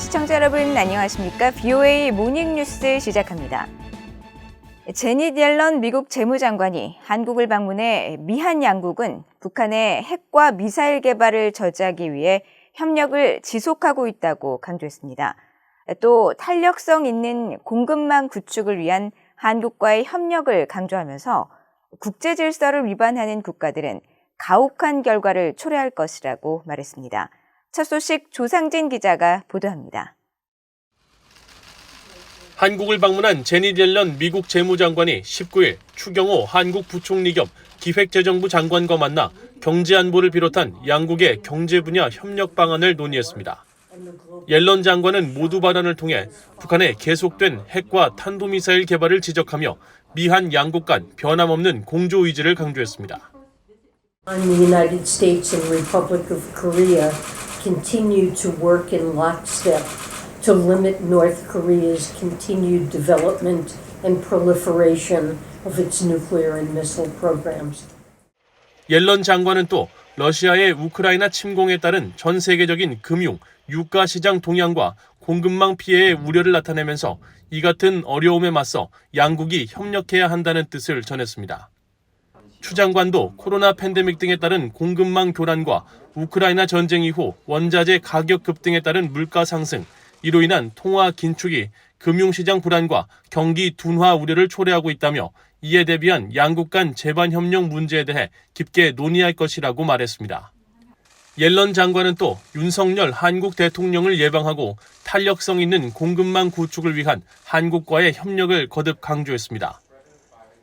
시청자 여러분 안녕하십니까? VOA 모닝뉴스 시작합니다. 제닛 옐런 미국 재무장관이 한국을 방문해 미한 양국은 북한의 핵과 미사일 개발을 저지하기 위해 협력을 지속하고 있다고 강조했습니다. 또 탄력성 있는 공급망 구축을 위한 한국과의 협력을 강조하면서 국제 질서를 위반하는 국가들은 가혹한 결과를 초래할 것이라고 말했습니다. 첫 소식 조상진 기자가 보도합니다. 한국을 방문한 제닛 옐런 미국 재무장관이 19일 추경호 한국 부총리 겸 기획재정부 장관과 만나 경제안보를 비롯한 양국의 경제 분야 협력 방안을 논의했습니다. 옐런 장관은 모두 발언을 통해 북한의 계속된 핵과 탄도미사일 개발을 지적하며 미한 양국 간 변함없는 공조 의지를 강조했습니다. The United States and Republic of Korea continue to work in lockstep to limit North Korea's continued development and proliferation of its nuclear and missile programs. 옐런 장관은 또 러시아의 우크라이나 침공에 따른 전 세계적인 금융, 유가 시장 동향과 공급망 피해의 우려를 나타내면서 이 같은 어려움에 맞서 양국이 협력해야 한다는 뜻을 전했습니다. 추 장관도 코로나 팬데믹 등에 따른 공급망 교란과 우크라이나 전쟁 이후 원자재 가격 급등에 따른 물가 상승, 이로 인한 통화 긴축이 금융시장 불안과 경기 둔화 우려를 초래하고 있다며 이에 대비한 양국 간 재반 협력 문제에 대해 깊게 논의할 것이라고 말했습니다. 옐런 장관은 또 윤석열 한국 대통령을 예방하고 탄력성 있는 공급망 구축을 위한 한국과의 협력을 거듭 강조했습니다.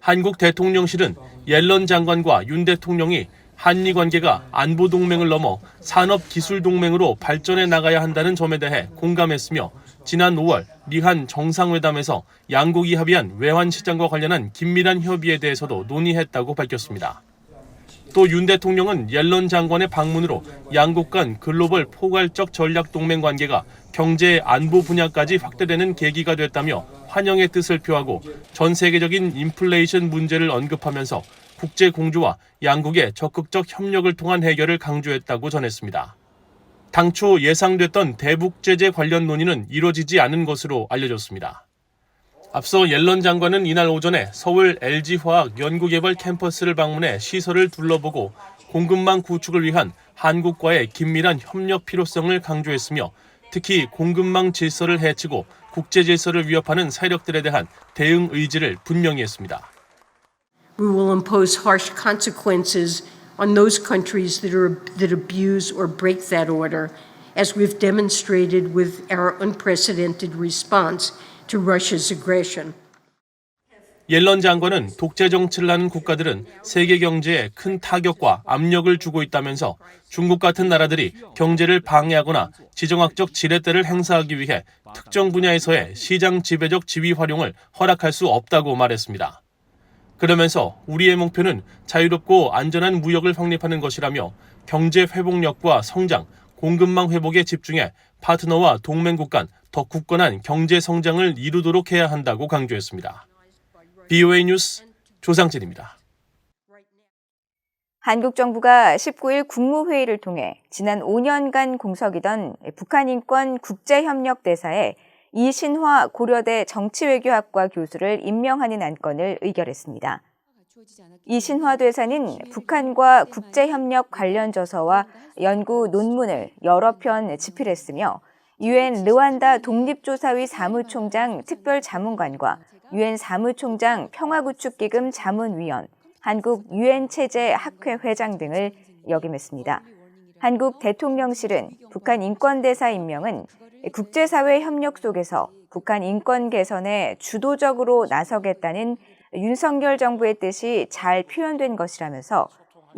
한국 대통령실은 옐런 장관과 윤 대통령이 한미 관계가 안보 동맹을 넘어 산업 기술 동맹으로 발전해 나가야 한다는 점에 대해 공감했으며 지난 5월 미한 정상회담에서 양국이 합의한 외환 시장과 관련한 긴밀한 협의에 대해서도 논의했다고 밝혔습니다. 또 윤 대통령은 옐런 장관의 방문으로 양국 간 글로벌 포괄적 전략 동맹 관계가 경제 안보 분야까지 확대되는 계기가 됐다며 환영의 뜻을 표하고 전 세계적인 인플레이션 문제를 언급하면서 국제 공조와 양국의 적극적 협력을 통한 해결을 강조했다고 전했습니다. 당초 예상됐던 대북 제재 관련 논의는 이뤄지지 않은 것으로 알려졌습니다. 앞서 옐런 장관은 이날 오전에 서울 LG화학 연구개발 캠퍼스를 방문해 시설을 둘러보고 공급망 구축을 위한 한국과의 긴밀한 협력 필요성을 강조했으며 특히 공급망 질서를 해치고 국제 질서를 위협하는 세력들에 대한 대응 의지를 분명히 했습니다. We will impose harsh consequences on those countries that abuse or break that order, as we've demonstrated with our unprecedented response to Russia's aggression. 옐런 장관은 독재 정치를 하는 국가들은 세계 경제에 큰 타격과 압력을 주고 있다면서 중국 같은 나라들이 경제를 방해하거나 지정학적 지렛대를 행사하기 위해 특정 분야에서의 시장 지배적 지위 활용을 허락할 수 없다고 말했습니다. 그러면서 우리의 목표는 자유롭고 안전한 무역을 확립하는 것이라며 경제 회복력과 성장, 공급망 회복에 집중해 파트너와 동맹국 간 더 굳건한 경제 성장을 이루도록 해야 한다고 강조했습니다. VOA 뉴스 조상진입니다. 한국 정부가 19일 국무회의를 통해 지난 5년간 공석이던 북한인권 국제협력대사에 이신화 고려대 정치외교학과 교수를 임명하는 안건을 의결했습니다. 이신화 대사는 북한과 국제협력 관련 저서와 연구 논문을 여러 편 집필했으며 유엔 르완다 독립조사위 사무총장 특별자문관과 유엔 사무총장 평화구축기금 자문위원, 한국 유엔체제학회 회장 등을 역임했습니다. 한국 대통령실은 북한 인권대사 임명은 국제사회 협력 속에서 북한 인권 개선에 주도적으로 나서겠다는 윤석열 정부의 뜻이 잘 표현된 것이라면서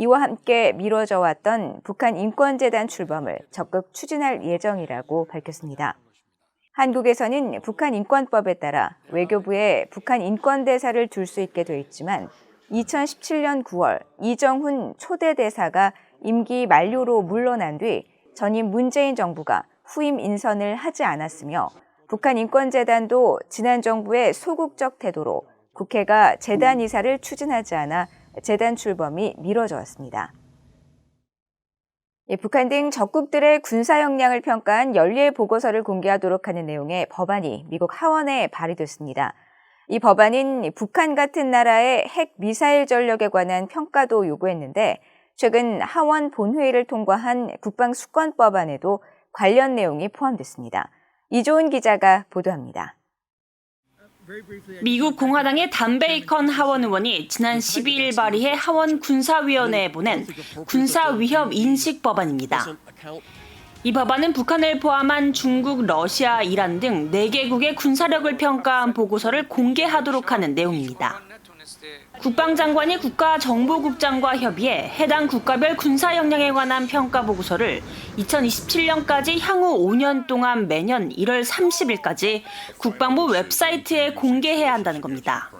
이와 함께 미뤄져 왔던 북한 인권재단 출범을 적극 추진할 예정이라고 밝혔습니다. 한국에서는 북한 인권법에 따라 외교부에 북한 인권대사를 둘 수 있게 돼 있지만 2017년 9월 이정훈 초대 대사가 임기 만료로 물러난 뒤 전임 문재인 정부가 후임 인선을 하지 않았으며 북한 인권재단도 지난 정부의 소극적 태도로 국회가 재단 이사를 추진하지 않아 재단 출범이 미뤄져 왔습니다. 북한 등 적국들의 군사 역량을 평가한 연례 보고서를 공개하도록 하는 내용의 법안이 미국 하원에 발의됐습니다. 이 법안은 북한 같은 나라의 핵 미사일 전력에 관한 평가도 요구했는데 최근 하원 본회의를 통과한 국방수권법안에도 관련 내용이 포함됐습니다. 이조은 기자가 보도합니다. 미국 공화당의 단 베이컨 하원 의원이 지난 12일 발의해 하원 군사위원회에 보낸 군사위협 인식 법안입니다. 이 법안은 북한을 포함한 중국, 러시아, 이란 등 4개국의 군사력을 평가한 보고서를 공개하도록 하는 내용입니다. 국방장관이 국가정보국장과 협의해 해당 국가별 군사 역량에 관한 평가 보고서를 2027년까지 향후 5년 동안 매년 1월 30일까지 국방부 웹사이트에 공개해야 한다는 겁니다.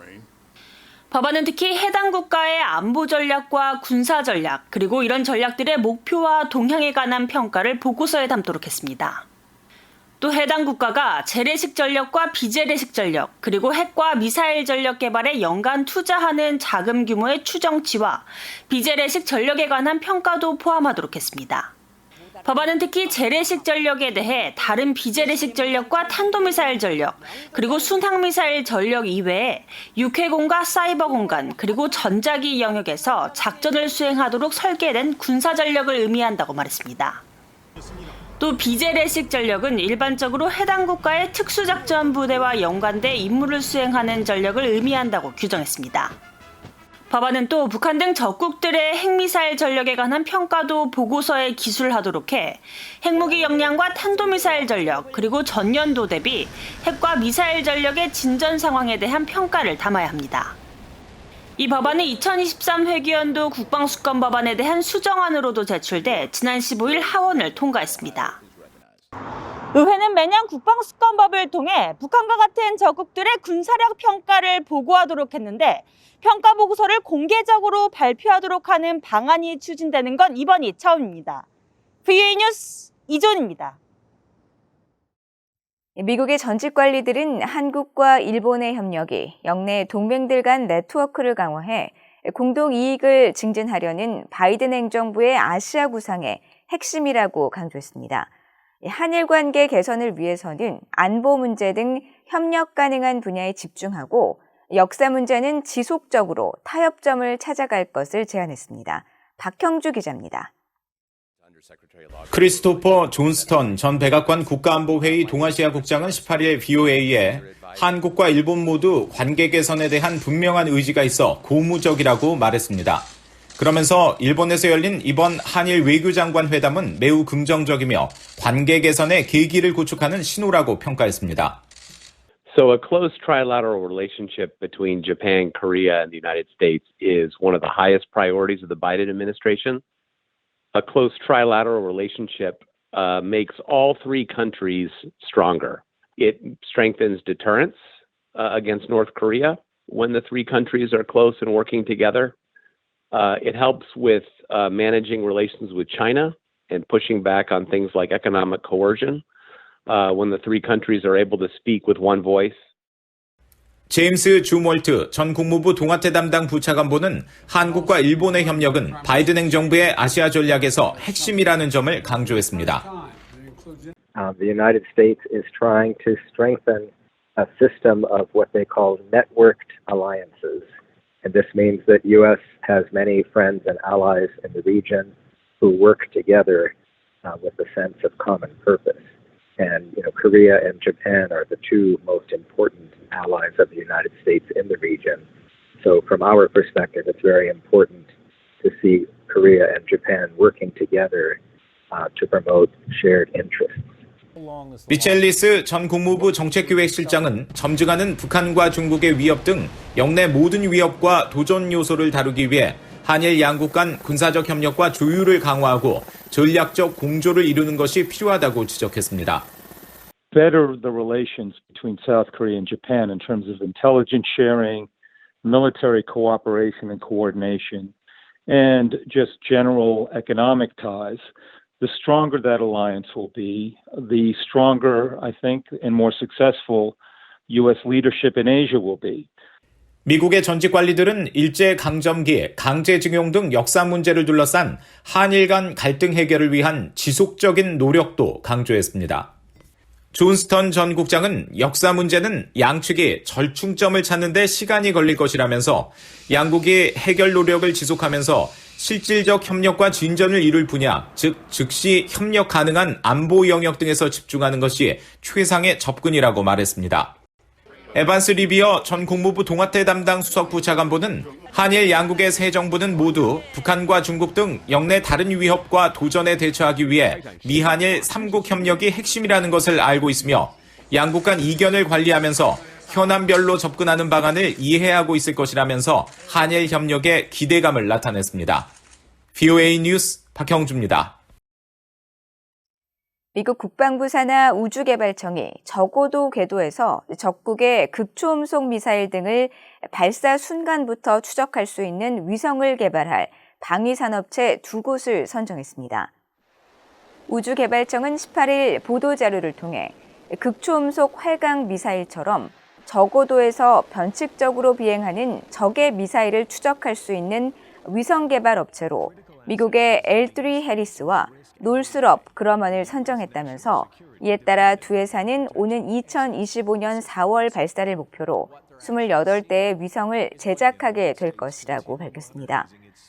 법안은 특히 해당 국가의 안보 전략과 군사 전략, 그리고 이런 전략들의 목표와 동향에 관한 평가를 보고서에 담도록 했습니다. 또 해당 국가가 재래식 전력과 비재래식 전력, 그리고 핵과 미사일 전력 개발에 연간 투자하는 자금 규모의 추정치와 비재래식 전력에 관한 평가도 포함하도록 했습니다. 법안은 특히 재래식 전력에 대해 다른 비재래식 전력과 탄도미사일 전력, 그리고 순항미사일 전력 이외에 육해공과 사이버 공간, 그리고 전자기 영역에서 작전을 수행하도록 설계된 군사 전력을 의미한다고 말했습니다. 또 비재래식 전력은 일반적으로 해당 국가의 특수작전 부대와 연관돼 임무를 수행하는 전력을 의미한다고 규정했습니다. 법안은 또 북한 등 적국들의 핵미사일 전력에 관한 평가도 보고서에 기술하도록 해 핵무기 역량과 탄도미사일 전력, 그리고 전년도 대비 핵과 미사일 전력의 진전 상황에 대한 평가를 담아야 합니다. 이 법안은 2023 회기연도 국방수권 법안에 대한 수정안으로도 제출돼 지난 15일 하원을 통과했습니다. 의회는 매년 국방수권법을 통해 북한과 같은 적국들의 군사력 평가를 보고하도록 했는데 평가 보고서를 공개적으로 발표하도록 하는 방안이 추진되는 건 이번이 처음입니다. VOA 뉴스 이존입니다. 미국의 전직 관리들은 한국과 일본의 협력이 영내 동맹들 간 네트워크를 강화해 공동 이익을 증진하려는 바이든 행정부의 아시아 구상의 핵심이라고 강조했습니다. 한일 관계 개선을 위해서는 안보 문제 등 협력 가능한 분야에 집중하고 역사 문제는 지속적으로 타협점을 찾아갈 것을 제안했습니다. 박형주 기자입니다. 크리스토퍼 존스턴 전 백악관 국가안보회의 동아시아 국장은 18일 VOA에 한국과 일본 모두 관계 개선에 대한 분명한 의지가 있어 고무적이라고 말했습니다. 그러면서 일본에서 열린 이번 한일 외교장관 회담은 매우 긍정적이며 관계 개선의 계기를 구축하는 신호라고 평가했습니다. So a close trilateral relationship between Japan, Korea, and the United States is one of the highest priorities of the Biden administration. A close trilateral relationship makes all three countries stronger. It strengthens deterrence against North Korea when the three countries are close and working together. It helps with managing relations with China and pushing back on things like economic coercion when the three countries are able to speak with one voice. 제임스 주몰트 전 국무부 동아태 담당 부차관보는 한국과 일본의 협력은 바이든 행정부의 아시아 전략에서 핵심이라는 점을 강조했습니다. The United States is trying to strengthen a system of what they call networked alliances. And this means that U.S. has many friends and allies in the region who work together with a sense of common purpose. And Korea and Japan are the two most important allies of the United States in the region. So from our perspective, it's very important to see Korea and Japan working together to promote shared interests. 미첼리스 전 국무부 정책기획실장은 점증하는 북한과 중국의 위협 등 영내 모든 위협과 도전 요소를 다루기 위해 한일 양국 간 군사적 협력과 조율을 강화하고 전략적 공조를 이루는 것이 필요하다고 지적했습니다. Better the relations between South Korea and Japan in terms of intelligence sharing, military cooperation and coordination, and just general economic ties. The stronger that alliance will be, the stronger, I think, and more successful U.S. leadership in Asia will be. 미국의 전직 관리들은 일제강점기, 강제징용 등 역사 문제를 둘러싼 한일 간 갈등 해결을 위한 지속적인 노력도 강조했습니다. 존스턴 전 국장은 역사 문제는 양측이 절충점을 찾는 데 시간이 걸릴 것이라면서 양국이 해결 노력을 지속하면서 실질적 협력과 진전을 이룰 분야, 즉 즉시 협력 가능한 안보 영역 등에서 집중하는 것이 최상의 접근이라고 말했습니다. 에반스 리비어 전 국무부 동아태 담당 수석부 차관보는 한일 양국의 새 정부는 모두 북한과 중국 등 영내 다른 위협과 도전에 대처하기 위해 미한일 3국 협력이 핵심이라는 것을 알고 있으며 양국 간 이견을 관리하면서 현안별로 접근하는 방안을 이해하고 있을 것이라면서 한일 협력에 기대감을 나타냈습니다. VOA 뉴스 박형주입니다. 미국 국방부 산하 우주개발청이 저고도 궤도에서 적국의 극초음속 미사일 등을 발사 순간부터 추적할 수 있는 위성을 개발할 방위산업체 2곳을 선정했습니다. 우주개발청은 18일 보도자료를 통해 극초음속 활강 미사일처럼 저고도에서 변칙적으로 비행하는 적의 미사일을 추적할 수 있는 위성 개발 업체로 미국의 L3 해리스와 놀스럽 그러먼을 선정했다면서 이에 따라 두 회사는 오는 2025년 4월 발사를 목표로 28대의 위성을 제작하게 될 것이라고 밝혔습니다.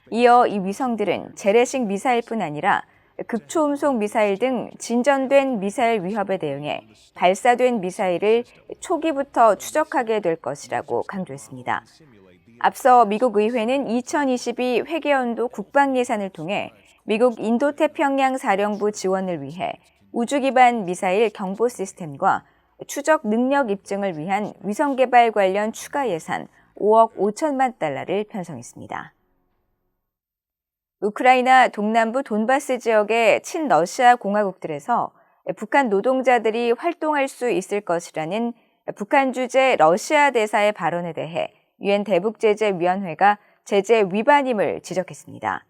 이어 이 위성들은 재래식 미사일뿐 아니라 극초음속 미사일 등 진전된 미사일 위협에 대응해 발사된 미사일을 초기부터 추적하게 될 것이라고 강조했습니다. 앞서 미국 의회는 2022 회계연도 국방 예산을 통해 미국 인도태평양 사령부 지원을 위해 우주 기반 미사일 경보 시스템과 추적 능력 입증을 위한 위성 개발 관련 추가 예산 5억 5천만 달러를 편성했습니다. 우크라이나 동남부 돈바스 지역의 친러시아 공화국들에서 북한 노동자들이 활동할 수 있을 것이라는 북한 주재 러시아 대사의 발언에 대해 유엔 대북제재위원회가 제재 위반임을 지적했습니다.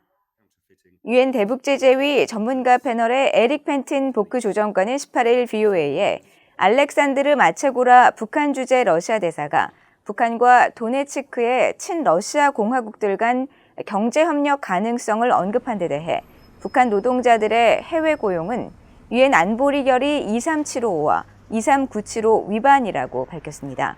유엔 대북제재위 전문가 패널의 에릭 펜틴 복구조정관은 18일 VOA에 알렉산드르 마체고라 북한 주재 러시아 대사가 북한과 도네츠크의 친러시아 공화국들 간 경제협력 가능성을 언급한 데 대해 북한 노동자들의 해외 고용은 유엔 안보리 결의 23755와 23975 위반이라고 밝혔습니다.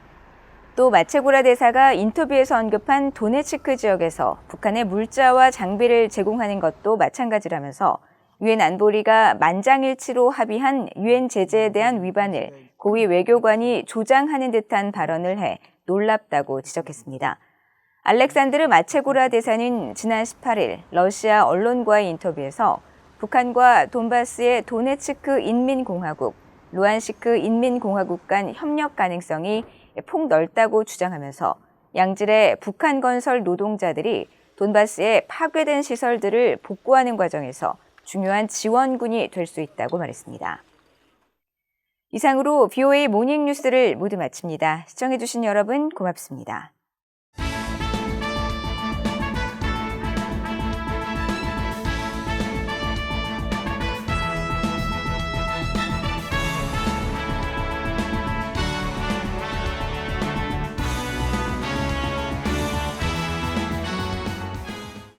또 마체고라 대사가 인터뷰에서 언급한 도네츠크 지역에서 북한의 물자와 장비를 제공하는 것도 마찬가지라면서 유엔 안보리가 만장일치로 합의한 유엔 제재에 대한 위반을 고위 외교관이 조장하는 듯한 발언을 해 놀랍다고 지적했습니다. 알렉산드르 마체고라 대사는 지난 18일 러시아 언론과의 인터뷰에서 북한과 돈바스의 도네츠크 인민공화국, 루안시크 인민공화국 간 협력 가능성이 폭넓다고 주장하면서 양질의 북한 건설 노동자들이 돈바스의 파괴된 시설들을 복구하는 과정에서 중요한 지원군이 될 수 있다고 말했습니다. 이상으로 VOA 모닝 뉴스를 모두 마칩니다. 시청해주신 여러분 고맙습니다.